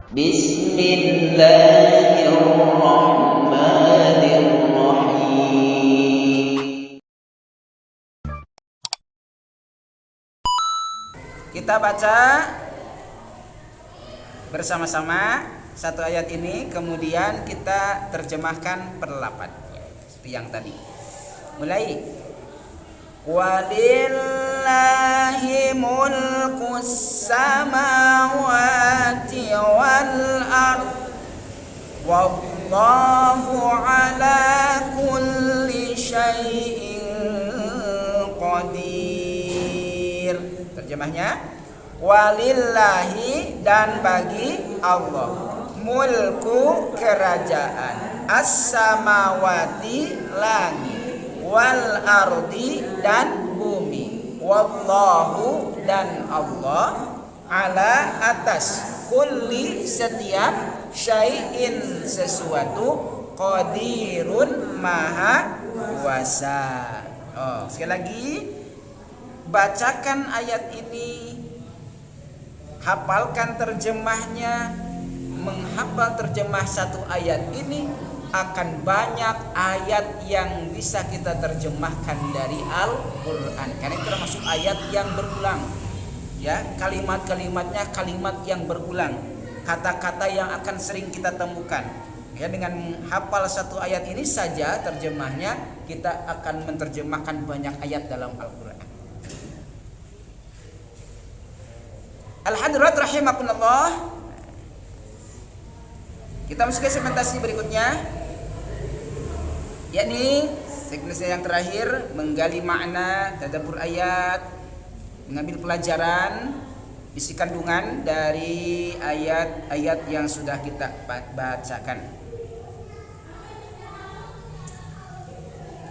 Bismillahirrahmanirrahim. Kita baca bersama-sama satu ayat ini, kemudian kita terjemahkan perlapan seperti yang tadi. Mulai. Walillahi mulkus samawati wal ard wallahu ala kulli syai'in qadir. Terjemahnya, walillahi dan bagi Allah, mulku kerajaan, as-samawati langit, wal ardi dan bumi, wallahu dan Allah, ala atas, kulli setiap, syai'in sesuatu, qadirun maha kuasa. Sekali lagi, bacakan ayat ini, hafalkan terjemahnya. Menghafal terjemah satu ayat ini akan banyak ayat yang bisa kita terjemahkan dari Al-Quran, karena itu termasuk ayat yang berulang, ya, kalimat-kalimatnya kalimat yang berulang, kata-kata yang akan sering kita temukan, ya. Dengan hafal satu ayat ini saja terjemahnya, kita akan menerjemahkan banyak ayat dalam Al-Quran. Al-hadirat rahimakumullah. Kita masuk ke segmentasi berikutnya, yakni segmentasi yang terakhir, menggali makna, tadabbur ayat, mengambil pelajaran, isi kandungan dari ayat-ayat yang sudah kita bacakan.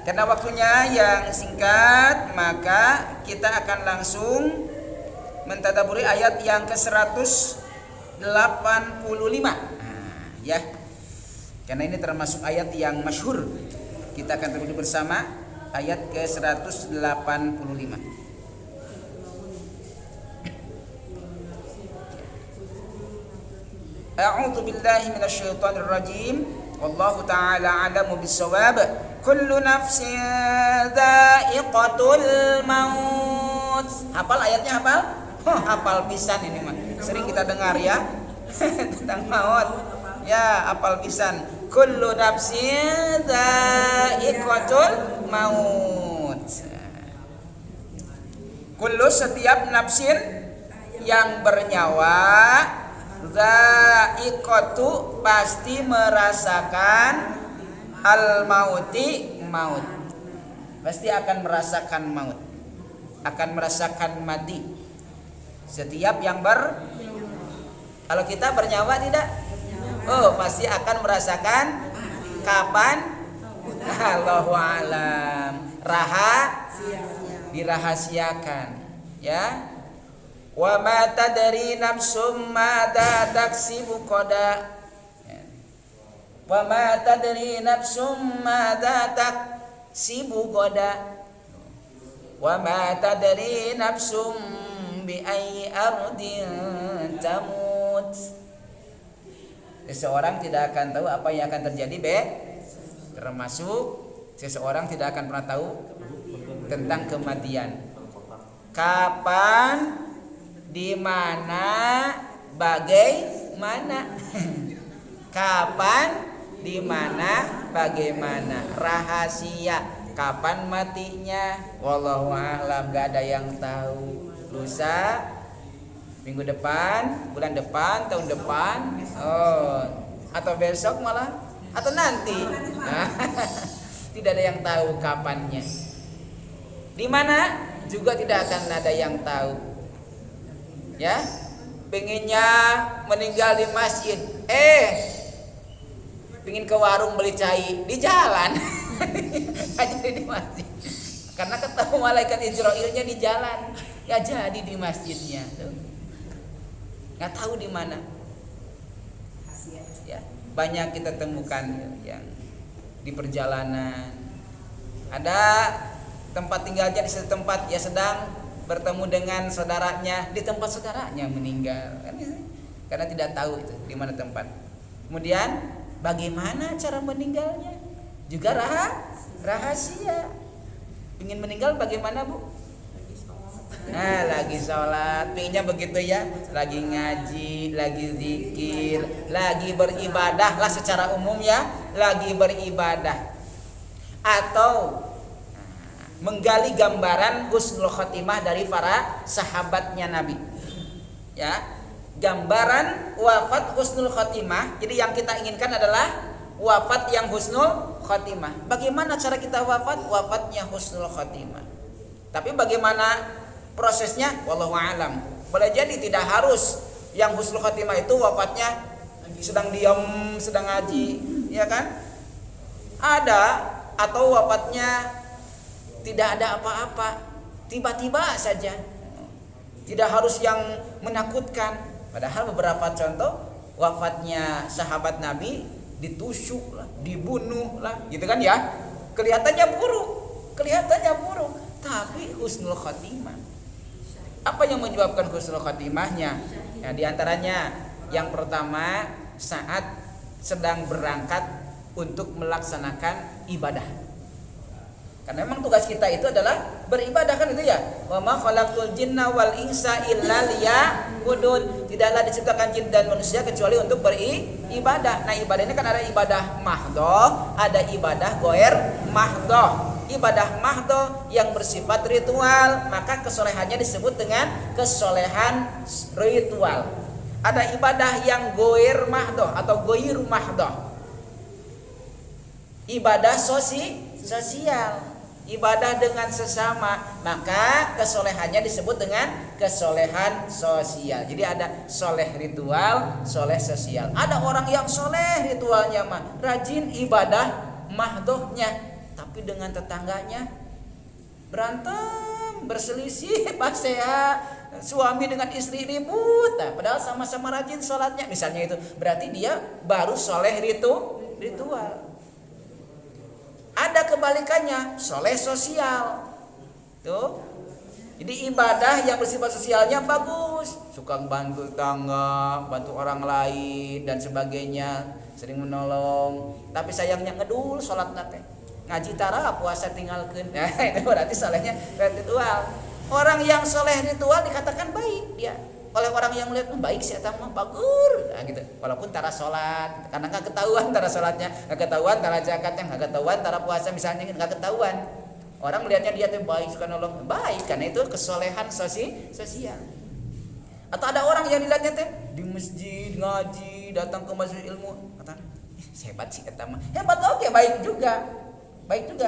Karena waktunya yang singkat, maka kita akan langsung mentadaburi ayat yang ke-185. Ya, karena ini termasuk ayat yang masyhur. Kita akan tadaburi bersama ayat ke-185. A'udzu billahi minasyaitonir rajim. Wallahu ta'ala 'alamu bis-shawab. Kullu nafsin dha'iqatul maut. Hafal ayatnya, hafal? Hafal pisan ini mah. Sering kita dengar ya tentang maut. Ya, apal pisan. Kullu nafsin dha'iqatul maut. Kullu setiap nafsin yang bernyawa, dha'iqatu pasti merasakan, al mauti maut. Pasti akan merasakan maut. Akan merasakan mati. Setiap yang kalau kita bernyawa tidak? Pasti akan merasakan. Kapan? Allahu alam. Dirahasiakan, ya. Wa ma tadri nafsum madza taksibu qada. Wa ma tadri nafsum madza taksibu qada. Wa ma tadri nafsum bi ayyi ardin tamut. Seseorang tidak akan tahu apa yang akan terjadi termasuk seseorang tidak akan pernah tahu tentang kematian. Kapan, di mana, bagaimana. Kapan, di mana, bagaimana. Rahasia. Kapan matinya? Wallahu a'lam, gak ada yang tahu. Lusa, minggu depan, bulan depan, tahun depan, atau besok malah, atau nanti. Tidak ada yang tahu kapannya. Di mana juga tidak akan ada yang tahu. Ya, pengennya meninggal di masjid, pengen ke warung beli cai di jalan, aja di masjid. Karena ketemu malaikat Israilnya di jalan, ya jadi di masjidnya. Tuh. Nggak tahu di mana. Ya, banyak kita temukan yang di perjalanan. Ada tempat tinggalnya di satu tempat, ya sedang bertemu dengan saudaranya di tempat saudaranya meninggal. Kan karena tidak tahu itu di mana tempat. Kemudian bagaimana cara meninggalnya juga rahasia. Ingin meninggal bagaimana, Bu? Nah, lagi sholat, pinginnya begitu ya, lagi ngaji, lagi zikir, lagi beribadah lah secara umum ya, lagi beribadah. Atau menggali gambaran husnul khotimah dari para sahabatnya Nabi. Ya, gambaran wafat husnul khotimah. Jadi yang kita inginkan adalah wafat yang husnul khotimah. Bagaimana cara kita wafat? Wafatnya husnul khotimah. Tapi bagaimana prosesnya? Wallahu a'lam. Boleh jadi tidak harus yang husnul khotimah itu wafatnya sedang diam, sedang ngaji, ya kan? Ada atau wafatnya tidak ada apa-apa, tiba-tiba saja. Tidak harus yang menakutkan. Padahal beberapa contoh wafatnya sahabat Nabi ditusuk lah, dibunuh lah, gitu kan ya? Kelihatannya buruk, tapi husnul khotimah. Apa yang menyebabkan husnul khotimahnya? Ya, di antaranya yang pertama saat sedang berangkat untuk melaksanakan ibadah. Karena memang tugas kita itu adalah beribadah, kan itu ya. Wa ma khalaqtul jinna wal insa illa liya'budun. Tidaklah diciptakan jin dan manusia kecuali untuk beribadah. Nah, ibadah ini kan ada ibadah mahdhah, ada ibadah ghair mahdhah. Ibadah mahdhah yang bersifat ritual, maka kesolehannya disebut dengan kesolehan ritual. Ada ibadah yang ghair mahdhah atau ghair mahdhah. Ibadah sosial. Ibadah dengan sesama, maka kesolehannya disebut dengan kesolehan sosial. Jadi ada soleh ritual, soleh sosial. Ada orang yang soleh ritualnya mah rajin ibadah mahdohnya, tapi dengan tetangganya berantem, berselisih, pasea, suami dengan istri ribut. Nah, padahal sama-sama rajin sholatnya, misalnya itu, berarti dia baru soleh ritual. Ada kebalikannya, soleh sosial. Tuh. Jadi ibadah yang bersifat sosialnya bagus, suka bantu tetangga, bantu orang lain dan sebagainya, sering menolong. Tapi sayangnya ngedul sholat nate, ngaji tara puasa tinggalkeun. Nah, itu berarti solehnya ritual. Orang yang soleh ritual dikatakan baik dia. Oleh orang yang melihat baik sih eta mah bagur, nah, gitu. Walaupun tara sholat, karena nggak ketahuan tara sholatnya, nggak ketahuan tara zakatnya, nggak ketahuan tara puasa misalnya, nggak ketahuan. Orang melihatnya dia tuh baik, suka nolong, baik karena itu kesolehan sosial. Atau ada orang yang dilihatnya teh di masjid ngaji, datang ke majelis ilmu, kata hebat sih eta mah, hebat, oke, baik juga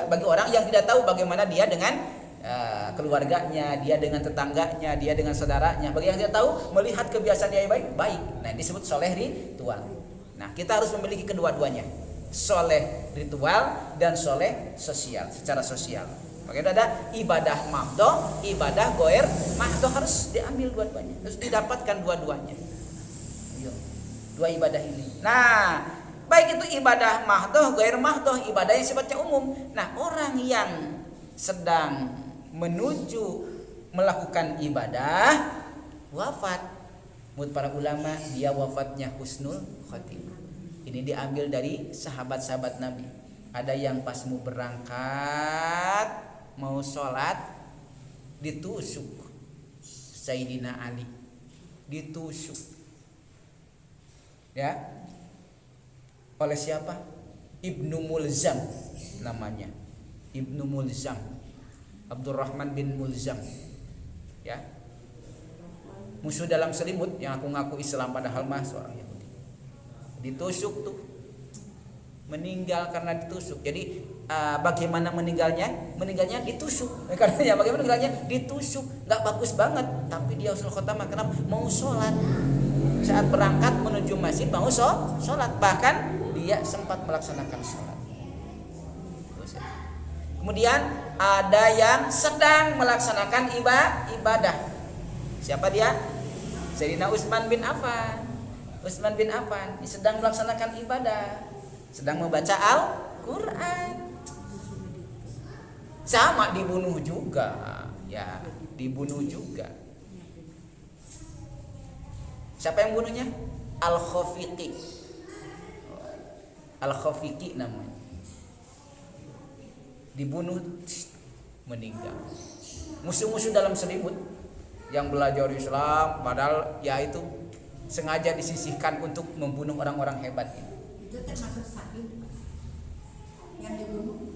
bagi orang yang tidak tahu bagaimana dia dengan keluarganya, dia dengan tetangganya, dia dengan saudaranya. Bagi yang tidak tahu, melihat kebiasaan dia baik. Nah, disebut soleh ritual. Nah, kita harus memiliki kedua-duanya, soleh ritual dan soleh sosial, secara sosial. Makanya ada ibadah mahdhah, ibadah ghair mahdhah, harus diambil dua-duanya, harus didapatkan dua-duanya. Dua ibadah ini. Nah, baik itu ibadah mahdhah, ghair mahdhah, ibadah yang sifatnya umum. Nah, orang yang sedang menuju melakukan ibadah wafat, menurut para ulama dia wafatnya husnul khotimah. Ini diambil dari sahabat-sahabat Nabi. Ada yang pas mau berangkat, mau sholat, ditusuk Sayyidina Ali, ditusuk ya oleh siapa? Ibnu Mulzam namanya, Ibnu Mulzam, Abdurrahman bin Mulzam, ya, musuh dalam selimut yang ngaku Islam padahal mah seorang Yahudi. Ditusuk tuh, meninggal karena ditusuk. Jadi bagaimana meninggalnya? Meninggalnya ditusuk. Karena bagaimana meninggalnya? Ditusuk. Nggak bagus banget. Tapi dia husnul khotimah karena mau sholat. Saat berangkat menuju masjid mau sholat. Bahkan dia sempat melaksanakan sholat. Kemudian ada yang sedang melaksanakan ibadah. Siapa dia? Sayyidina Utsman bin Affan. Utsman bin Affan sedang melaksanakan ibadah, sedang membaca Al-Qur'an. Sama dibunuh juga, ya, dibunuh juga. Siapa yang bunuhnya? Al-Khafiqi. Al-Khafiqi namanya. Dibunuh, meninggal. Musuh-musuh dalam selimut yang belajar Islam, padahal ya itu sengaja disisihkan untuk membunuh orang-orang hebat ini. Itu termasuk syahid yang dibunuh.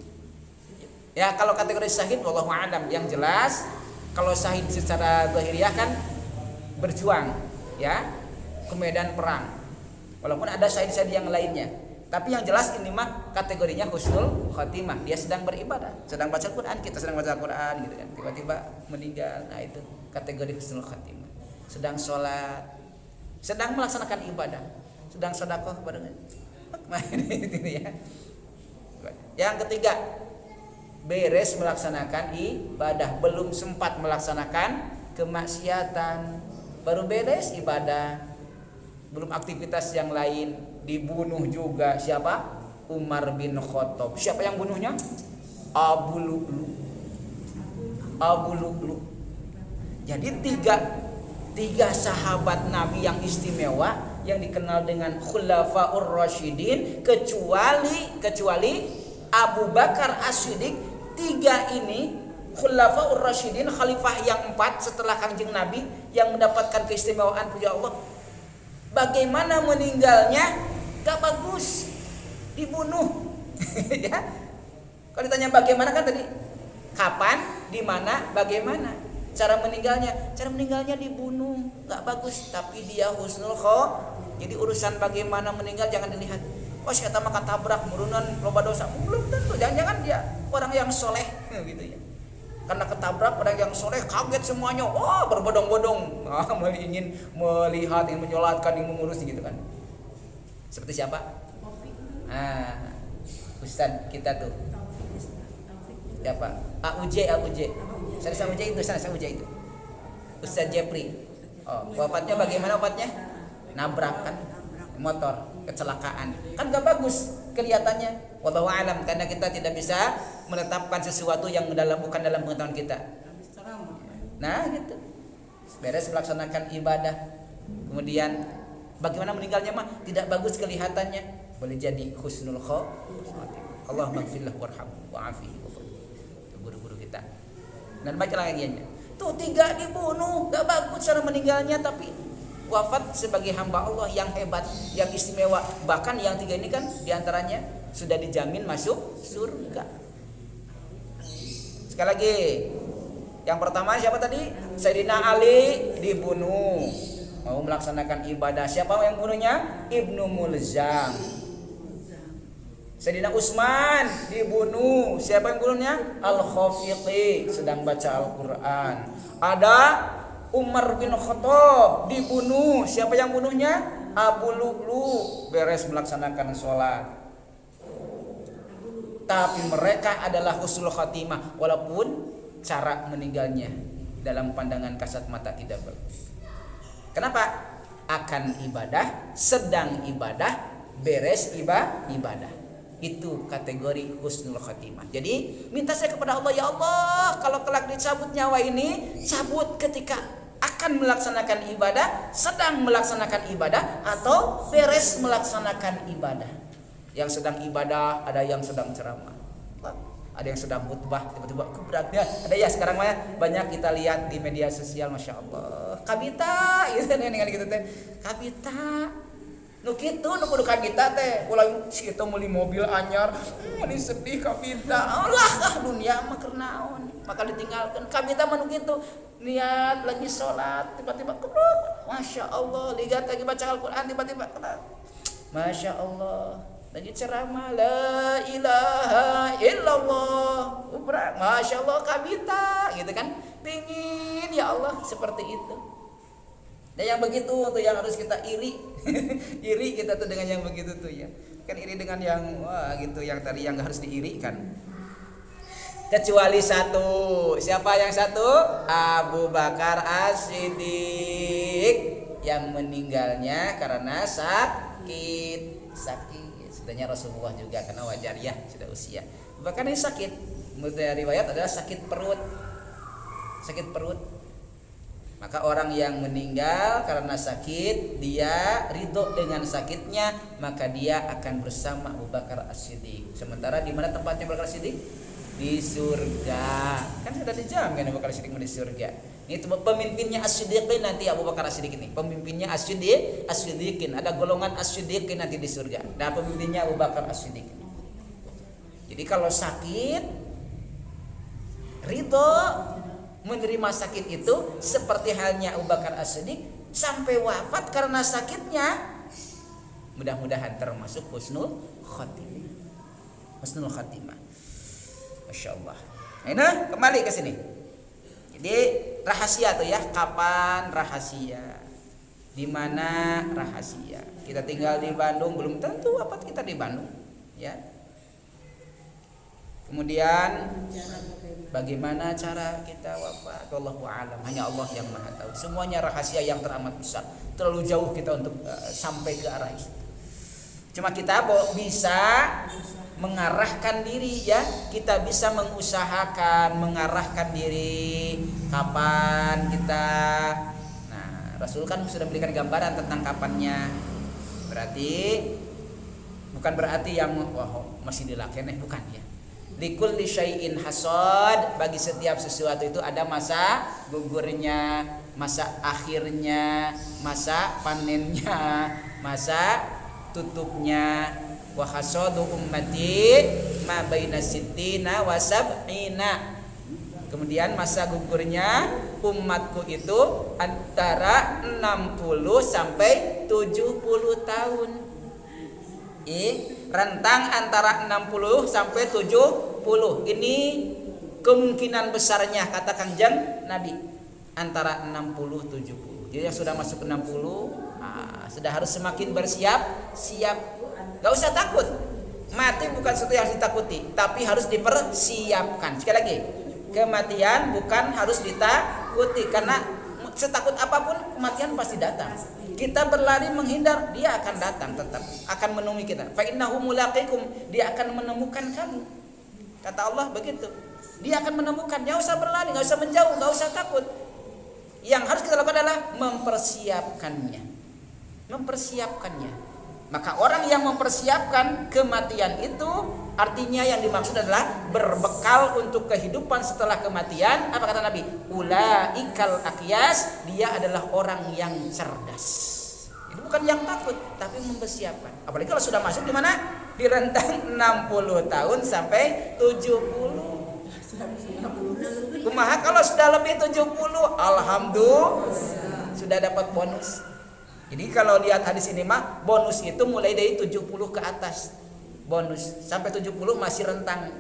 Ya kalau kategori syahid wallahu a'lam, yang jelas kalau syahid secara zahiriah kan berjuang ya ke medan perang. Walaupun ada syahid-syahid yang lainnya. Tapi yang jelas ini mah kategorinya husnul khotimah. Dia sedang beribadah, sedang baca Al-Qur'an, kita sedang baca Al-Qur'an gitu kan. Tiba-tiba meninggal. Nah, itu kategori husnul khotimah. Sedang sholat, sedang melaksanakan ibadah, sedang sedekah barengan. Itu ya. Yang ketiga, beres melaksanakan ibadah, belum sempat melaksanakan kemaksiatan, baru beres ibadah, belum aktivitas yang lain, dibunuh juga. Siapa? Umar bin Khattab. Siapa yang bunuhnya? Abu Lu'lu. Jadi tiga sahabat Nabi yang istimewa yang dikenal dengan Khulafaur Rasyidin, kecuali Abu Bakar As-Siddiq. Tiga ini Khulafaur Rasyidin, khalifah yang 4 setelah Kanjeng Nabi yang mendapatkan keistimewaan puja Allah. Bagaimana meninggalnya? Gak bagus, dibunuh. Ya. Kalau ditanya bagaimana kan tadi, kapan, di mana, bagaimana cara meninggalnya? Cara meninggalnya dibunuh, gak bagus. Tapi dia husnul khotimah. Jadi urusan bagaimana meninggal jangan dilihat. Oh, saya mah katabrak murunan loba dosa. Belum tentu. Jangan-jangan dia orang yang soleh, gitu ya. Karena ketabrak orang yang soleh, kaget semuanya. Oh, berbodong-bodong. Ingin melihat, ingin menyolatkan, ingin mengurus gitu kan. Seperti siapa? Ustaz kita tuh. Siapa? AUJ. Saya UJ itu. Ustaz Jepri. Oh, wafatnya bagaimana wafatnya? Nabrak kan motor, kecelakaan. Kan gak bagus kelihatannya. Wallahu a'lam, karena kita tidak bisa menetapkan sesuatu yang bukan dalam pengetahuan kita. Nah, gitu. Beres melaksanakan ibadah. Kemudian bagaimana meninggalnya mah tidak bagus kelihatannya, boleh jadi husnul khotimah. Allahumma ighfirlahu warhamhu wa'afihi wa'fu. Guru-guru kita. Dan baca lagi. Tuh 3 dibunuh, gak bagus cara meninggalnya, tapi wafat sebagai hamba Allah yang hebat, yang istimewa. Bahkan yang 3 ini kan diantaranya sudah dijamin masuk surga. Sekali lagi, yang pertama siapa tadi? Sayyidina Ali dibunuh, mau melaksanakan ibadah. Siapa yang bunuhnya? Ibnu Mulzam. Sayyidina Utsman dibunuh. Siapa yang bunuhnya? Al-Khafiqi, sedang baca Al-Quran. Ada Umar bin Khattab dibunuh. Siapa yang bunuhnya? Abu Lu'lu, beres melaksanakan sholat. Tapi mereka adalah husnul khatimah, walaupun cara meninggalnya dalam pandangan kasat mata tidak bagus. Kenapa? Akan ibadah, sedang ibadah, beres ibadah. Itu kategori husnul khatimah. Jadi minta saya kepada Allah, ya Allah, kalau kelak dicabut nyawa ini, cabut ketika akan melaksanakan ibadah, sedang melaksanakan ibadah, atau beres melaksanakan ibadah. Yang sedang ibadah, ada yang sedang ceramah, ada yang sedang khutbah, tiba-tiba keberatnya. Ada ya sekarang banyak kita lihat di media sosial, masya Allah. Kabita, gitu dengan gitu teh. Kabita, nu kitu nu kudukan kita teh. Ulah kita meuli mobil anyar, ini sedih kabita. Allah dunia mah keur naon? Maka ditinggalkan. Kabita mah nu kitu. Niat lagi sholat, tiba-tiba kebruk. Masya Allah, lihat lagi baca Al-Quran, tiba-tiba kebruk. Masya Allah, lagi ceramah, la ilaha illallah, ubrak, masya Allah, kabita, gitu kan? Pingin ya Allah seperti itu. Dan yang begitu tuh yang harus kita iri, iri kita tuh dengan yang begitu tuh ya. Kan iri dengan yang wah gitu, yang tadi yang harus diirikan. Kecuali satu. Siapa yang satu? Abu Bakar As-Siddiq, yang meninggalnya karena sakit. Sebenarnya Rasulullah juga karena wajar ya, sudah usia. Bahkan ini sakit. Menurut riwayat adalah sakit perut. Maka orang yang meninggal karena sakit, dia ridho dengan sakitnya, maka dia akan bersama Abu Bakar As-Siddiq. Sementara di mana tempatnya Abu Bakar As-Siddiq? Di surga. Kan sudah dijamin Abu Bakar As-Siddiq di surga. Ini pemimpinnya As-Siddiqin nanti Abu Bakar As-Siddiq ini. Pemimpinnya As-Siddiqin. Ada golongan As-Siddiqin nanti di surga. Nah, pemimpinnya Abu Bakar As-Siddiq. Jadi kalau sakit, ridho menerima sakit itu seperti halnya Abu Bakar As-Siddiq sampai wafat karena sakitnya. Mudah-mudahan termasuk husnul khatimah. Husnul khatimah. Masya Allah. Nah, kembali ke sini. Jadi rahasia tuh ya, kapan rahasia, di mana rahasia. Kita tinggal di Bandung, belum tentu wafat kita di Bandung, ya. Kemudian bagaimana cara kita wafat? Wallahu a'lam. Hanya Allah yang Maha tahu. Semuanya rahasia yang teramat besar. Terlalu jauh kita untuk sampai ke arah itu. Cuma kita bisa mengarahkan diri ya. Kita bisa mengusahakan mengarahkan diri kapan kita. Nah, Rasul kan sudah memberikan gambaran tentang kapannya. Berarti bukan berarti yang masih dilakukan, bukan ya. Likulli syai'in hasad, bagi setiap sesuatu itu ada masa gugurnya, masa akhirnya, masa panennya, masa tutupnya. Wa hasadu ummati ma baina sittina wa sab'ina. Kemudian masa gugurnya umatku itu antara 60 sampai 70 tahun. Rentang antara 60 sampai 70. Ini kemungkinan besarnya kata Kangjeng Nabi antara 60 70. Jadi yang sudah masuk ke 60 sudah harus semakin bersiap-siap. Gak usah takut. Mati bukan sesuatu yang harus ditakuti, tapi harus dipersiapkan. Sekali lagi, kematian bukan harus ditakuti, karena setakut apapun kematian pasti datang. Kita berlari menghindar, dia akan datang, tetap akan menemui kita. Fa innahu mulaqikum, dia akan menemukan kamu. Kata Allah begitu. Dia akan menemukan. Enggak usah berlari, enggak usah menjauh, enggak usah takut. Yang harus kita lakukan adalah mempersiapkannya. Mempersiapkannya. Maka orang yang mempersiapkan kematian itu artinya yang dimaksud adalah berbekal untuk kehidupan setelah kematian. Apa kata Nabi? Ulaikal aqyas, dia adalah orang yang cerdas. Itu bukan yang takut, tapi mempersiapkan. Apalagi kalau sudah masuk di mana? Di rentang 60 tahun sampai 70. Kumaha kalau sudah lebih 70? Alhamdulillah sudah dapat bonus. Jadi kalau lihat hadis ini mah bonus itu mulai dari 70 ke atas. Bonus sampai 70 masih rentang.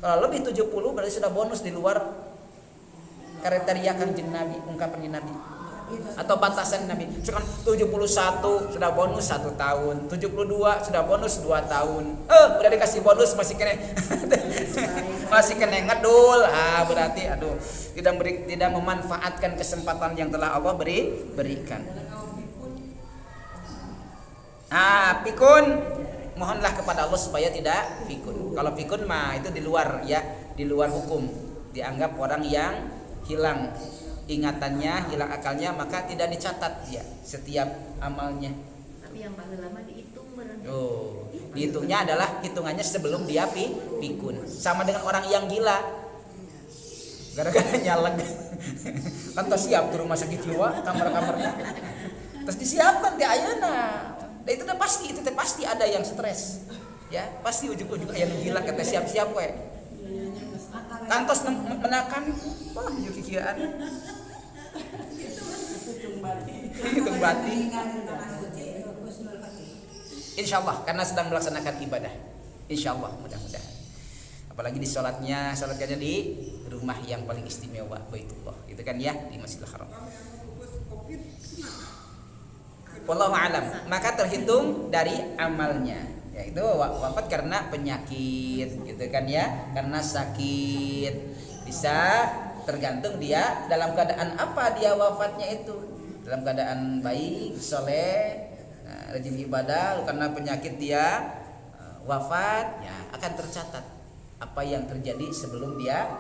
Kalau lebih 70 berarti sudah bonus di luar kriteria Kanjeng Nabi, ungkapan Nabi. Atau batasan Nabi. Misalkan 71 sudah bonus 1 tahun, 72 sudah bonus 2 tahun. Udah dikasih bonus masih kena masih kena ngedul. Berarti tidak memanfaatkan kesempatan yang telah Allah berikan. Pikun, mohonlah kepada Allah supaya tidak pikun. Kalau pikun mah itu di luar ya, di luar hukum. Dianggap orang yang hilang ingatannya, hilang akalnya, maka tidak dicatat ya setiap amalnya. Tapi yang paling lama dihitung berarti. Dihitungnya adalah hitungannya sebelum dia pikun. Sama dengan orang yang gila. Gara-gara nyaleg. Kan tos siap ke rumah sakit jiwa, kamar-kamarnya. Terus disiapkan di ayeuna. Dan itu udah pasti, itu pasti ada yang stres. Ya, pasti ujug-ujug aya gila kata siap-siap we. Kantos menakan, wah yukikiaan. Hitung bati. Insyaallah karena sedang melaksanakan ibadah. Insyaallah mudah-mudahan. Apalagi di sholatnya di rumah yang paling istimewa Baitullah. Itu kan ya di Masjidil Haram. Wallahu a'lam. Maka terhitung dari amalnya, yaitu wafat karena penyakit gitu kan ya, karena sakit. Bisa tergantung dia dalam keadaan apa dia wafatnya itu. Dalam keadaan baik, soleh, rajin ibadah, karena penyakit dia wafat, ya akan tercatat apa yang terjadi sebelum dia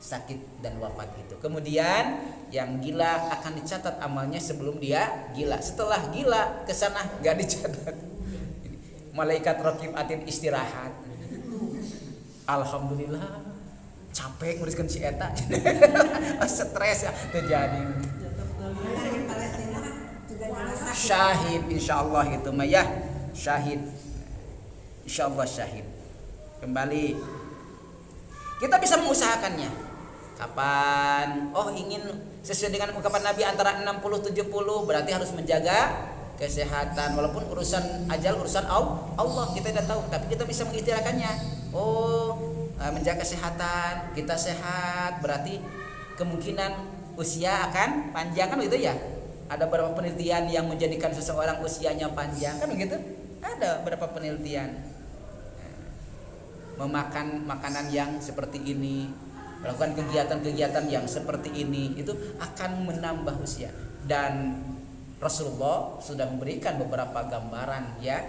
sakit dan wafat itu. Kemudian yang gila akan dicatat amalnya sebelum dia gila. Setelah gila ke sana enggak dicatat. Malaikat raqib atid istirahat. Alhamdulillah capek nguruskan si eta. Stres ya terjadi. Di Palestina kan juga sakit. Syahid insyaallah gitu mah ya. Syahid. Insyaallah syahid. Kembali kita bisa mengusahakannya. Kapan? Oh, ingin sesuai dengan ungkapan Nabi antara 60-70 berarti harus menjaga kesehatan. Walaupun urusan ajal urusan Allah kita tidak tahu, tapi kita bisa mengikhtiarkannya. Oh, menjaga kesehatan, kita sehat berarti kemungkinan usia akan panjang kan gitu ya. Ada beberapa penelitian yang menjadikan seseorang usianya panjang kan begitu? Ada beberapa penelitian. Memakan makanan yang seperti ini, melakukan kegiatan-kegiatan yang seperti ini itu akan menambah usia. Dan Rasulullah sudah memberikan beberapa gambaran ya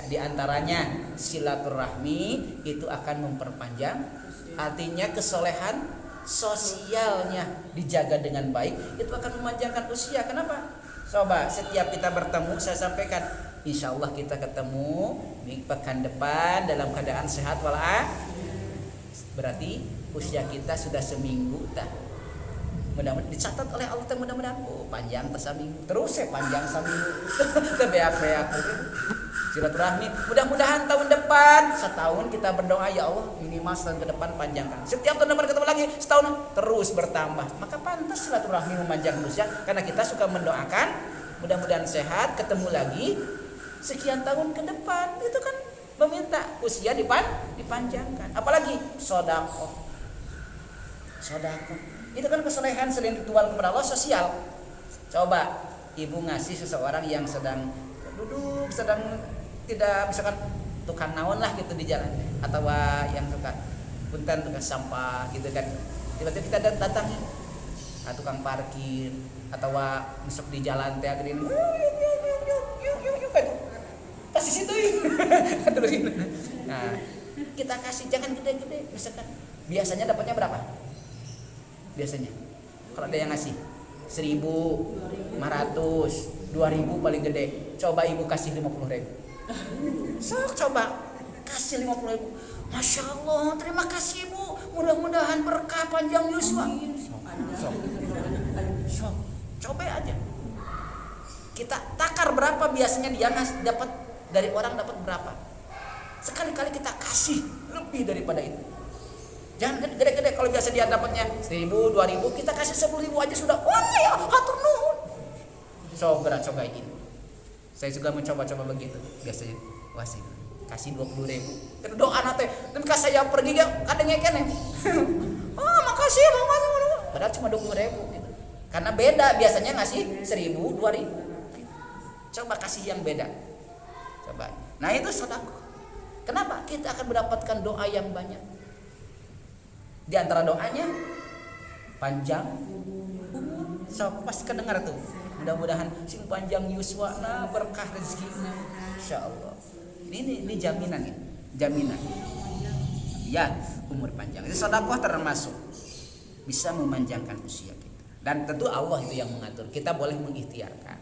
di antaranya silaturahmi itu akan memperpanjang, artinya kesolehan sosialnya dijaga dengan baik itu akan memanjangkan usia. Kenapa? Coba setiap kita bertemu saya sampaikan, insya Allah kita ketemu di pekan depan dalam keadaan sehat walafiat. Berarti usia kita sudah seminggu dah. Mudah-mudahan dicatat oleh Allah, mudah-mudahan panjang seminggu terus panjang seminggu. Beak-beak silaturahmi. Mudah-mudahan tahun depan setahun kita berdoa, ya Allah minimal setahun ke depan panjangkan. Setiap tahun depan ketemu lagi setahun terus bertambah. Maka pantas silaturahmi memanjangkan usia karena kita suka mendoakan mudah-mudahan sehat ketemu lagi sekian tahun ke depan. Itu kan meminta usia dipanjangkan. Apalagi sedekah. Itu kan kesolehan selain ritual kepada Allah sosial. Coba ibu ngasih seseorang yang sedang duduk, sedang tidak misalkan tukang naon lah gitu di jalan, atau yang suka punten tukang sampah gitu kan, tiba-tiba kita datangi tukang parkir atau masuk di jalan teh gini, kasih situ. Nah kita kasih jangan gede-gede, misalkan biasanya dapatnya berapa? Biasanya kalau ada yang ngasih 1.500, 2.000 paling gede. Coba ibu kasih 50.000. Coba kasih 50.000. Masya Allah, terima kasih ibu. Mudah-mudahan berkah panjang yuswa. Coba aja. Kita takar berapa biasanya dia dapat dari orang dapat berapa. Sekali-kali kita kasih lebih daripada itu. Jangan gede-gede, kalau biasa dia dapatnya 1.000, 2.000, kita kasih 10.000 aja sudah. Wah ya, hatur nuhun. Coba ini. Saya juga mencoba-coba begitu. Biasanya kasih 20.000. Itu doa nate. Dan pas saya pergi ada ngekene. Makasih ya Bang. Padahal cuma 20.000 gitu. Karena beda, biasanya ngasih 1.000, 2.000. Coba kasih yang beda. Coba. Nah, itu sedekah. Kenapa? Kita akan mendapatkan doa yang banyak. Di antara doanya panjang umur. Pasti kedengar tuh. Mudah-mudahan sing panjang yuswana, berkah rezekinya. Insyaallah. Ini jaminan ya. Jaminan. Ya, umur panjang. Itu sedekah termasuk bisa memanjangkan usia kita. Dan tentu Allah itu yang mengatur. Kita boleh mengikhtiarkan.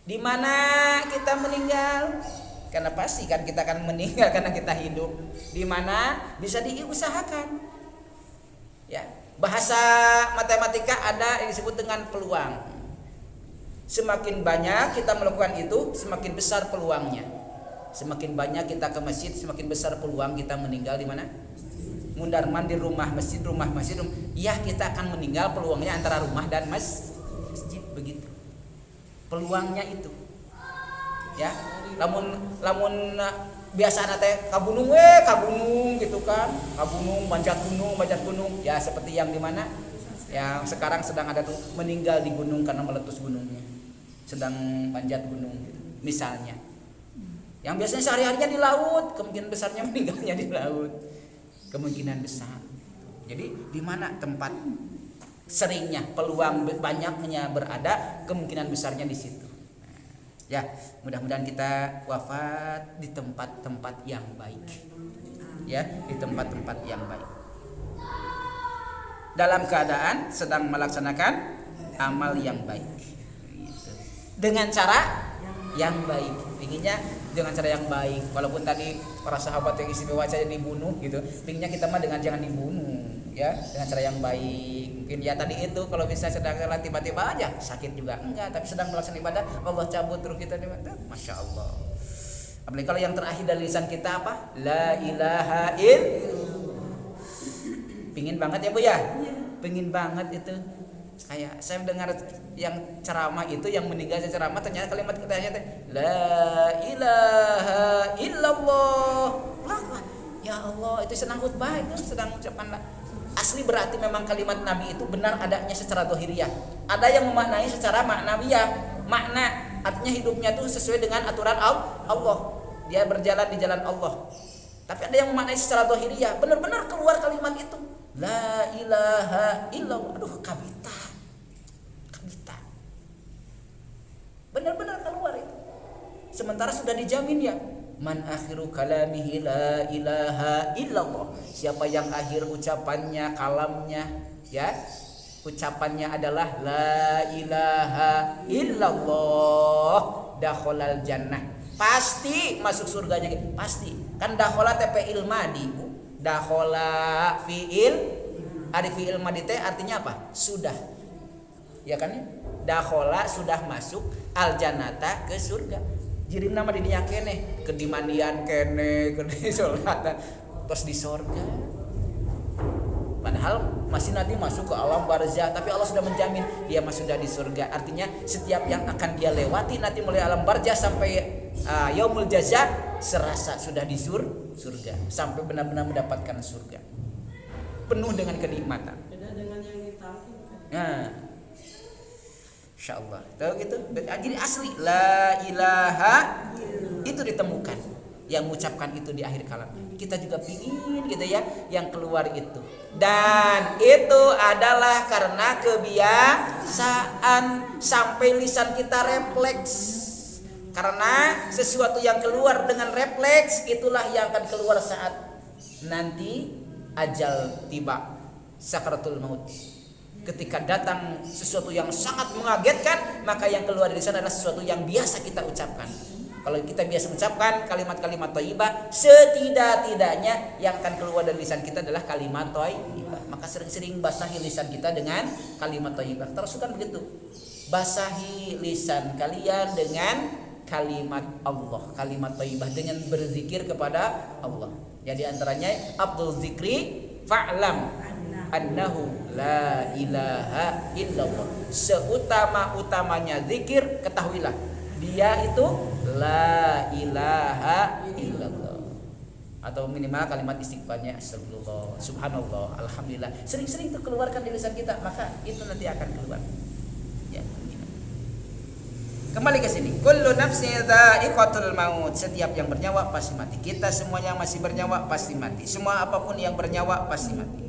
Di mana kita meninggal? Karena pasti kan kita akan meninggal karena kita hidup. Di mana bisa diusahakan. Ya, bahasa matematika ada yang disebut dengan peluang. Semakin banyak kita melakukan itu, semakin besar peluangnya. Semakin banyak kita ke masjid, semakin besar peluang kita meninggal di mana? Mundar-mandir rumah masjid. Ya, kita akan meninggal peluangnya antara rumah dan masjid begitu. Peluangnya itu. Ya, lamun biasa teh kabunung gitu kan, kabunung manjat gunung ya, seperti yang di mana yang sekarang sedang ada tuh meninggal di gunung karena meletus gunungnya, sedang manjat gunung gitu. Misalnya yang biasanya sehari-harinya di laut, kemungkinan besarnya meninggalnya di laut, kemungkinan besar. Jadi di mana tempat seringnya peluang banyaknya berada, kemungkinan besarnya di situ. Ya, mudah-mudahan kita wafat di tempat-tempat yang baik. Ya, di tempat-tempat yang baik. dalam keadaan sedang melaksanakan amal yang baik. Gitu. Dengan cara yang baik. Inginnya dengan cara yang baik. Walaupun tadi para sahabat yang istimewa saja dibunuh gitu, inginnya kita mah dengan jangan dibunuh, ya, dengan cara yang baik. Mungkin ya tadi itu kalau bisa sedang tiba-tiba aja sakit juga enggak, tapi sedang melaksanakan ibadah Allah cabut terus kita dibadah. Masya Allah. Apalagi kalau yang terakhir dari lisan kita apa? La ilaha illallah. Pingin banget ya Bu ya? Pingin banget itu. Kayak saya dengar yang ceramah itu, yang meninggal ceramah, ternyata kalimat katanya la ilaha illallah. Ya Allah, itu senang khutbah, itu sedang ucapan asli. Berarti memang kalimat Nabi itu benar adanya secara dohiriyah. Ada yang memaknai secara maknawiyah. Makna artinya hidupnya itu sesuai dengan aturan Allah. Dia berjalan di jalan Allah. Tapi ada yang memaknai secara dohiriyah. Benar-benar keluar kalimat itu. La ilaha illallah. Aduh, kabita. Benar-benar keluar itu. Sementara sudah dijamin ya. Man akhiru kalamihi la ilaha illallah. Siapa yang akhir ucapannya, kalamnya, ya, ucapannya adalah la ilaha illallah, dakhalal jannah. Pasti masuk surganya, pasti. Kan dakhala fi'il madi. Dakhala fi'il, ada fi'il madi teh artinya apa? Sudah. Ya kan? Dakhala sudah masuk al jannata ke surga. Jadi nama di dinya keneh, ke dimandian keneh, ke di salat terus di surga. Padahal masih nanti masuk ke alam barzah, tapi Allah sudah menjamin dia masuk sudah di surga. Artinya setiap yang akan dia lewati nanti mulai alam barzah sampai yaumul jaza serasa sudah di surga, sampai benar-benar mendapatkan surga. Penuh dengan kenikmatan. Beda dengan yang ditampilkan. Nah, insyaallah. Tahu gitu? Jadi asli la ilaha itu ditemukan. Yang mengucapkan itu di akhir kalam. Kita juga pingin gitu ya yang keluar itu. Dan itu adalah karena kebiasaan sampai lisan kita refleks. Karena sesuatu yang keluar dengan refleks itulah yang akan keluar saat nanti ajal tiba, sakaratul maut. Ketika datang sesuatu yang sangat mengagetkan, maka yang keluar dari sana adalah sesuatu yang biasa kita ucapkan. Kalau kita biasa mengucapkan kalimat-kalimat thayyibah, setidak-tidaknya yang akan keluar dari lisan kita adalah kalimat thayyibah. Maka sering-sering basahi lisan kita dengan kalimat thayyibah. Terus kan begitu. Basahi lisan kalian dengan kalimat Allah, kalimat thayyibah, dengan berzikir kepada Allah. Jadi antaranya Abdul Zikri fa'lam annahu la ilaha illallah. Seutama-utamanya zikir, ketahuilah dia itu la ilaha illallah. Atau minimal kalimat istighfarnya astagfirullah, subhanallah, alhamdulillah. Sering-sering itu keluarkan dari lisan kita, maka itu nanti akan keluar. Ya. Kembali ke sini. Kullu nafsin dha'iqatul maut. Setiap yang bernyawa pasti mati. Kita semuanya masih bernyawa pasti mati. Semua apapun yang bernyawa pasti mati.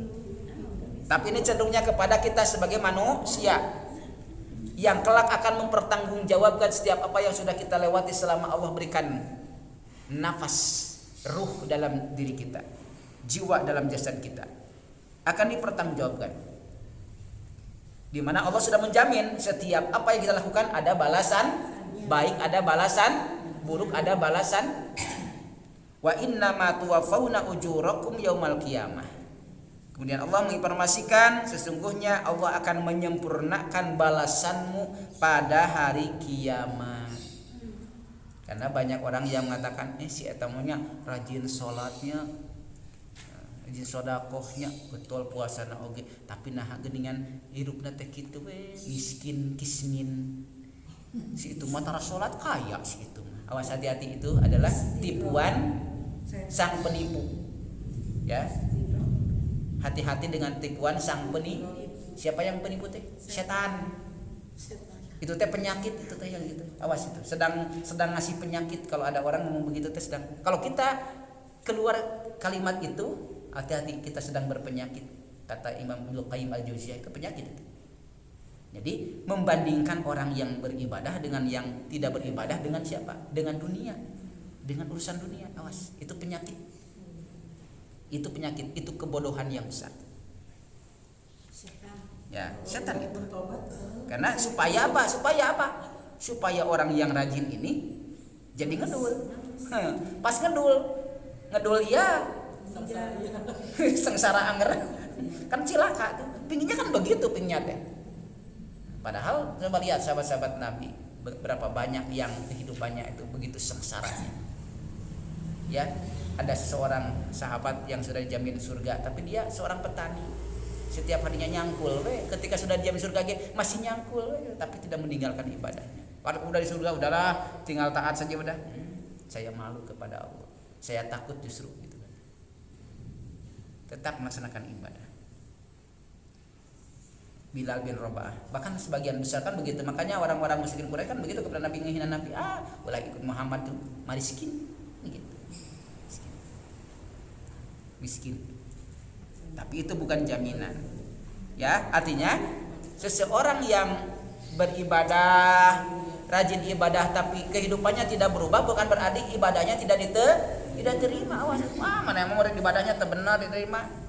Tapi ini cenderungnya kepada kita sebagai manusia yang kelak akan mempertanggungjawabkan setiap apa yang sudah kita lewati selama Allah berikan nafas, ruh dalam diri kita, jiwa dalam jasad kita, akan dipertanggungjawabkan. Di mana Allah sudah menjamin setiap apa yang kita lakukan ada balasan baik, ada balasan buruk, ada balasan. Wa innama tuwaffawna ujurakum yaumal qiyamah. Kemudian Allah menginformasikan sesungguhnya Allah akan menyempurnakan balasanmu pada hari kiamat. Karena banyak orang yang mengatakan si eta maunya rajin salatnya, rajin sedekahnya, betul puasana oge, tapi nah geuningan hirupna teh kitu we, miskin kismin. Si itu mah tara salat kaya si itu mah. Awas, hati-hati, itu adalah tipuan sang penipu. Ya. Hati-hati dengan tipuan sang penipu. Siapa yang penipu teh? Setan. Itu teh penyakit, itu teh yang gitu. Awas itu. Sedang ngasih penyakit kalau ada orang ngomong begitu teh sedang. Kalau kita keluar kalimat itu, hati-hati, kita sedang berpenyakit. Kata Imam Ibnu Qayyim Al-Jauziyah, itu penyakit itu. Jadi membandingkan orang yang beribadah dengan yang tidak beribadah dengan siapa? Dengan dunia. Dengan urusan dunia. Awas, itu penyakit. Itu penyakit, itu kebodohan yang besar. Ya, setan itu. Karena supaya apa? Supaya orang yang rajin ini jadi ngedul. Pas ngedul ya sengsara anger. Kan cilaka tuh. Pinginnya kan begitu pinginnya teh. Padahal coba lihat sahabat-sahabat Nabi, berapa banyak yang kehidupannya itu begitu sengsaranya. Ya, ada seseorang sahabat yang sudah dijamin surga, tapi dia seorang petani. Setiap harinya nyangkul, ketika sudah dijamin surga masih nyangkul, tapi tidak meninggalkan ibadahnya. Kalau udah di surga udahlah, tinggal taat saja udah. Saya malu kepada Allah. Saya takut justru gitu. Tetap melaksanakan ibadah. Bilal bin Rabah, bahkan sebagian besar kan begitu. Makanya orang-orang musyrikin Quraisy kan begitu kepada Nabi, menghina Nabi. Boleh ikut Muhammad tuh, miskin. Gitu. Miskin. Tapi itu bukan jaminan. Ya, artinya seseorang yang beribadah, rajin ibadah tapi kehidupannya tidak berubah bukan berarti ibadahnya tidak diterima. Mana yang mau ibadahnya benar diterima?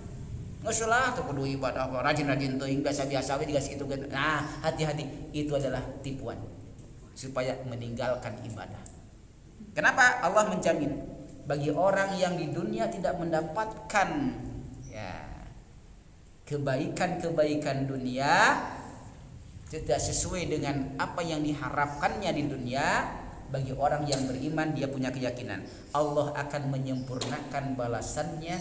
Ngesulah tuh kudu ibadah rajin-rajin teuing biasa-biasa we digas kitu. Nah, hati-hati, itu adalah tipuan supaya meninggalkan ibadah. Kenapa Allah menjamin bagi orang yang di dunia tidak mendapatkan kebaikan-kebaikan dunia, tidak sesuai dengan apa yang diharapkannya di dunia, bagi orang yang beriman dia punya keyakinan Allah akan menyempurnakan balasannya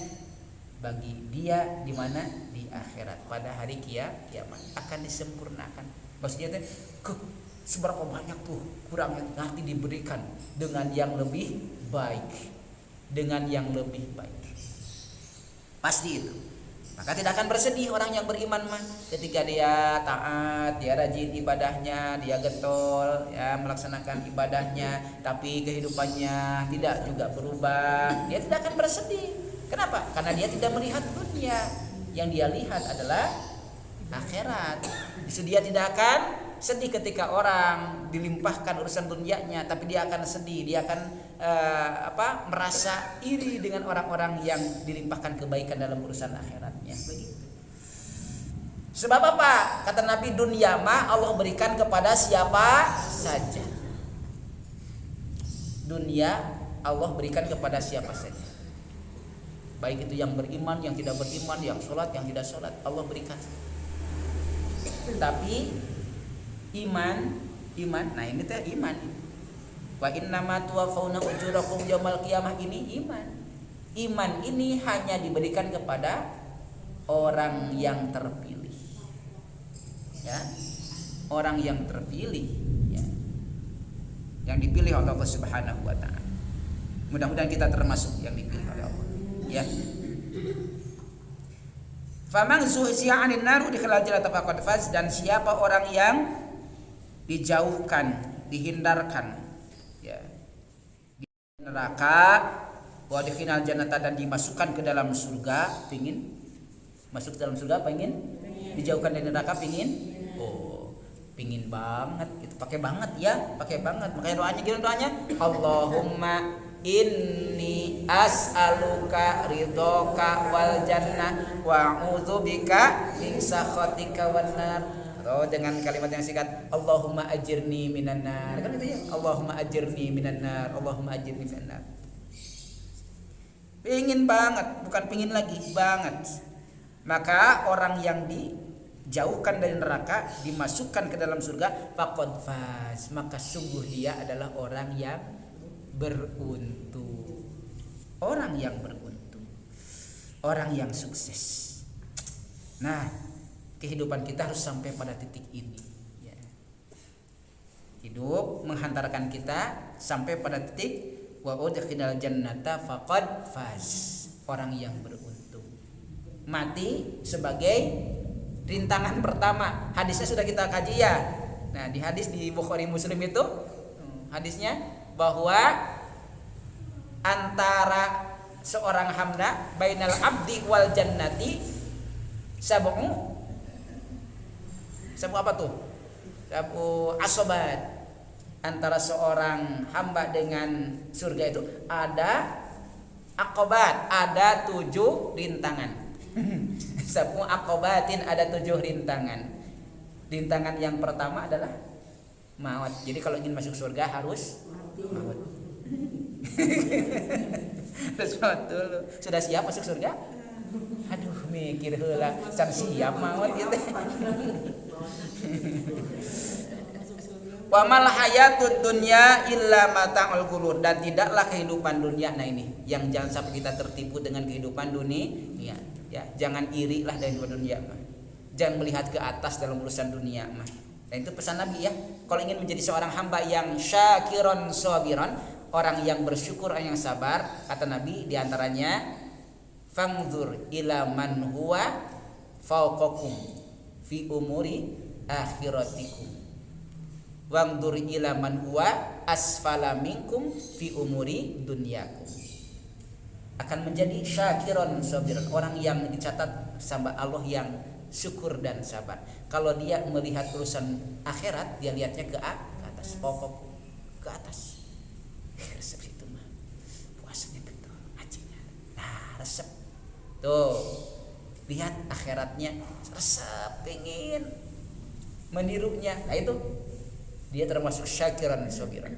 bagi dia di mana, di akhirat, pada hari kiamat akan disempurnakan. Maksudnya seberapa banyak tuh kurang yang nanti diberikan dengan yang lebih baik, pasti itu. Maka tidak akan bersedih orang yang beriman mah ketika dia taat, dia rajin ibadahnya, dia getol ya melaksanakan ibadahnya, tapi kehidupannya tidak juga berubah, dia tidak akan bersedih. Kenapa? Karena dia tidak melihat dunia, yang dia lihat adalah akhirat. Justru dia tidak akan sedih ketika orang dilimpahkan urusan dunianya, tapi dia akan sedih, dia akan merasa iri dengan orang-orang yang dilimpahkan kebaikan dalam urusan akhiratnya. Begitu. Sebab apa? Kata Nabi, dunia mah Allah berikan kepada siapa saja. Dunia Allah berikan kepada siapa saja. Baik itu yang beriman, yang tidak beriman, yang sholat, yang tidak sholat, Allah berikan. Tapi iman, nah ini teh iman. Wa innama tuwaffawna ujurakum yaumal qiyamah, ini iman. Iman ini hanya diberikan kepada orang yang terpilih. Ya. Orang yang terpilih, ya. Yang dipilih oleh Allah Subhanahu wa taala. Mudah-mudahan kita termasuk yang dipilih oleh Allah. Ya. Faman zuhziya 'anil nar udkhilal jannata faqad faz, dan siapa orang yang dijauhkan, dihindarkan ya di neraka, wa udkhilal jannata, dan dimasukkan ke dalam surga. Pengin masuk ke dalam surga, pengen dijauhkan dari neraka, pengin banget gitu, pakai banget. Makanya doanya gimana doanya? Allahumma inni as'aluka ridhoka wal jannah wa a'udzubika min sakhatika wan nar. Atau dengan kalimat yang singkat, Allahumma ajirni minan nar. Kan itu ya, Allahumma ajirni minan nar, Allahumma ajirni minan nar. Pengin banget, bukan pengin lagi, banget. Maka orang yang dijauhkan dari neraka, dimasukkan ke dalam surga, faqad faz, maka sungguh dia adalah orang yang beruntung. Orang yang beruntung, orang yang sukses. Nah, kehidupan kita harus sampai pada titik ini ya. Hidup menghantarkan kita sampai pada titik wa udkhilal jannata faqad faz, orang yang beruntung. Mati sebagai rintangan pertama. Hadisnya sudah kita kaji ya. Nah, di hadis di Bukhari Muslim itu hadisnya bahwa antara seorang hamba bainal abdi wal jannati sab'u apa tuh? Sab'u asobat. Antara seorang hamba dengan surga itu ada aqobat, ada 7 rintangan. Sab'u aqobatin, ada 7 rintangan. Rintangan yang pertama adalah maut. Jadi kalau ingin masuk surga harus maut. Terus maut dulu. Sudah siap masuk surga? Aduh, mikir heula, can siap maut gitu. Wa mal hayatud dunya illa mata'ul ghurur, dan tidaklah kehidupan dunia. Nah ini yang jangan sampai kita tertipu dengan kehidupan dunia. Ya, jangan iri lah dari dunia mah. Jangan melihat ke atas dalam urusan dunia mah. Dan itu pesan Nabi ya. Kalau ingin menjadi seorang hamba yang syakiron sabiron, orang yang bersyukur, orang yang sabar, kata Nabi diantaranya fangzur ila man huwa fawqakum fi umuri akhiratikum wangdur ila man huwa asfala minkum fi umuri dunyakum. Akan menjadi syakiron sabiron, orang yang dicatat sama Allah yang syukur dan sabar. Kalau dia melihat urusan akhirat, dia lihatnya ke atas, pokok ke atas. Resep itu mah puasanya betul, hajinya. Nah, resep tuh, lihat akhiratnya, resep, pengen menirunya. Nah itu dia termasuk syakiran sabiran.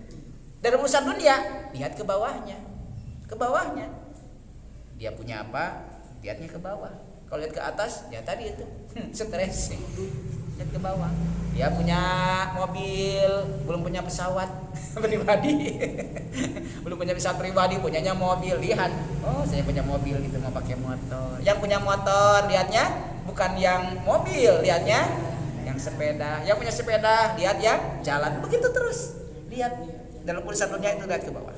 Dari urusan dunia, lihat ke bawahnya, ke bawahnya. Dia punya apa, lihatnya ke bawah. Kalau lihat ke atas, ya tadi itu stres. Lihat ke bawah. Dia punya mobil, belum punya pesawat pribadi. Belum punya pesawat pribadi, punyanya mobil. Lihat, oh saya punya mobil gitu, mau pakai motor. Yang punya motor, lihatnya bukan yang mobil, lihatnya yang sepeda. Yang punya sepeda, lihat yang jalan. Begitu terus. Lihat dalam urusan dunia itu, lihat ke bawah.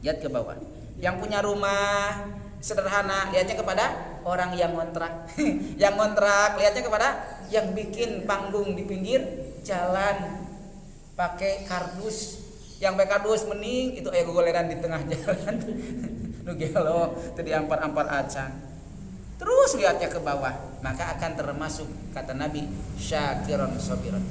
Lihat ke bawah. Yang punya rumah sederhana, lihatnya kepada orang yang ngontrak. Yang ngontrak, lihatnya kepada yang bikin panggung di pinggir jalan pakai kardus. Yang pakai kardus mending itu goleran di tengah jalan. Nu gelo teu diampar-ampar acan. Terus lihatnya ke bawah, maka akan termasuk kata Nabi syakiron sabiron.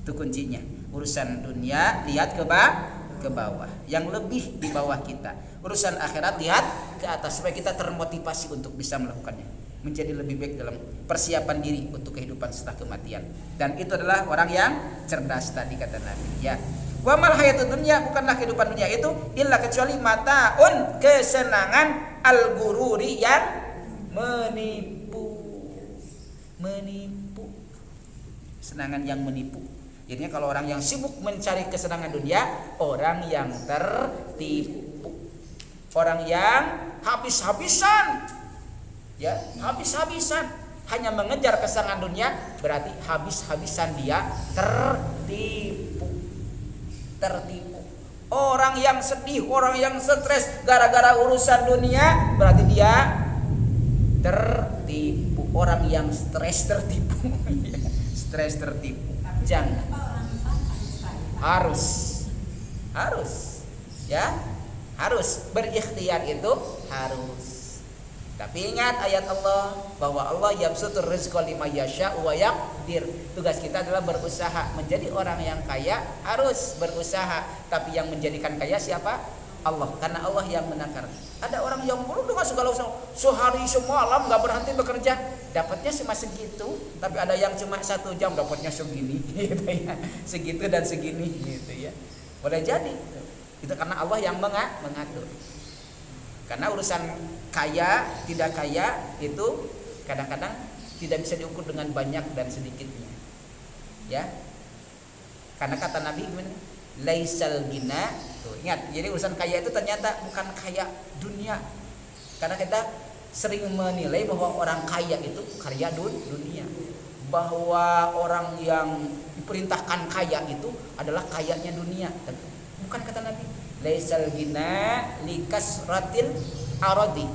Itu kuncinya. Urusan dunia lihat ke bawah, yang lebih di bawah kita. Urusan akhirat lihat ke atas supaya kita termotivasi untuk bisa melakukannya, menjadi lebih baik dalam persiapan diri untuk kehidupan setelah kematian. Dan itu adalah orang yang cerdas tadi kata Nabi ya. Wa mal hayatud dunya, bukanlah kehidupan dunia itu illa kecuali mataun, kesenangan al-ghururi yang menipu. Senangan yang menipu. Jadinya kalau orang yang sibuk mencari kesenangan dunia, orang yang tertipu. Orang yang habis-habisan, ya, habis-habisan hanya mengejar kesenangan dunia, berarti habis-habisan dia tertipu. Orang yang sedih, orang yang stres gara-gara urusan dunia, berarti dia tertipu. Orang yang stres tertipu. Stres tertipu. Jangan. Harus ya, harus berikhtiar, itu harus. Tapi ingat ayat Allah bahwa Allah yabsutur rizqa liman yasha wa yaqdir. Tugas kita adalah berusaha menjadi orang yang kaya, harus berusaha. Tapi yang menjadikan kaya siapa? Allah, karena Allah yang menakar. Ada orang yang perlu dengan segala usaha, sehari semalam nggak berhenti bekerja, dapatnya cuma segitu. Tapi ada yang cuma 1 jam dapatnya segini, gitu ya, segitu dan segini, gitu ya. Boleh jadi itu karena Allah yang mengatur. Karena urusan kaya tidak kaya itu kadang-kadang tidak bisa diukur dengan banyak dan sedikitnya, ya. Karena kata Nabi gimana? Laisal gina. Tuh, ingat, jadi urusan kaya itu ternyata bukan kaya dunia. Karena kita sering menilai bahwa orang kaya itu kaya dunia, bahwa orang yang diperintahkan kaya itu adalah kayanya dunia. Bukan kata Nabi. Laisal gina likasratil aradi.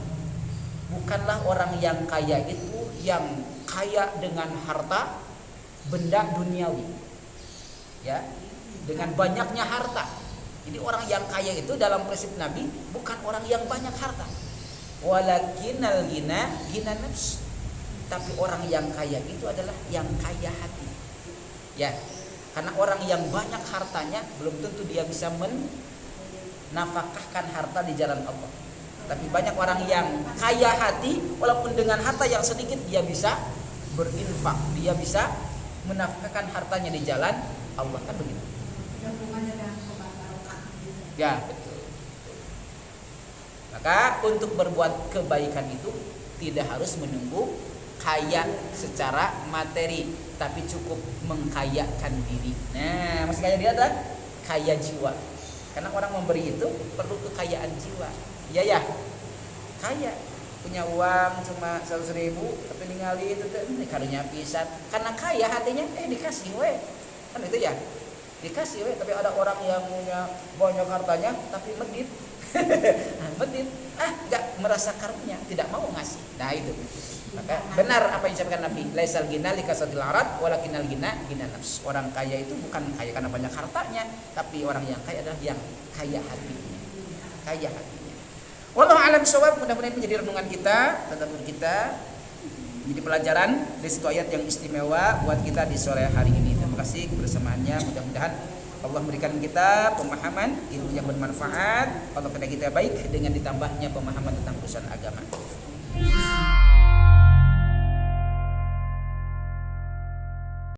Bukanlah orang yang kaya itu yang kaya dengan harta benda duniawi, ya, dengan banyaknya harta. Jadi orang yang kaya itu dalam prinsip Nabi bukan orang yang banyak harta. Walakinal gina nafs. Tapi orang yang kaya itu adalah yang kaya hati. Ya. Karena orang yang banyak hartanya belum tentu dia bisa menafkahkan harta di jalan Allah. Tapi banyak orang yang kaya hati, walaupun dengan harta yang sedikit dia bisa berinfak, dia bisa menafkahkan hartanya di jalan Allah, kan begitu. Ada hubungannya dengan obat barokah. Ya, betul. Maka untuk berbuat kebaikan itu tidak harus menunggu kaya secara materi, tapi cukup mengkayakan diri. Nah, masih kaya dia adalah kaya jiwa. Karena orang memberi itu perlu kekayaan jiwa. Iya ya, kaya, punya uang cuma 100.000, tapi ningali itu karunya pisan. Karena kaya hatinya, dikasih we, kan itu ya, dikasih we. Tapi ada orang yang punya banyak hartanya, tapi medit, medit, nggak merasa karunia, tidak mau ngasih. Nah itu. Maka benar apa yang disampaikan Nabi, laisal ghina likasatil arad walakinnal ghina ghina nafs. Orang kaya itu bukan kaya karena banyak hartanya, tapi orang yang kaya adalah yang kaya hatinya. Kaya hatinya. Wallahu a'lam bishawab. Mudah-mudahan menjadi renungan kita, tadabbur kita, menjadi pelajaran dari satu ayat yang istimewa buat kita di sore hari ini. Terima kasih kebersamaannya. Mudah-mudahan Allah memberikan kita pemahaman, ilmu yang bermanfaat. Allah kepada kita baik dengan ditambahnya pemahaman tentang urusan agama.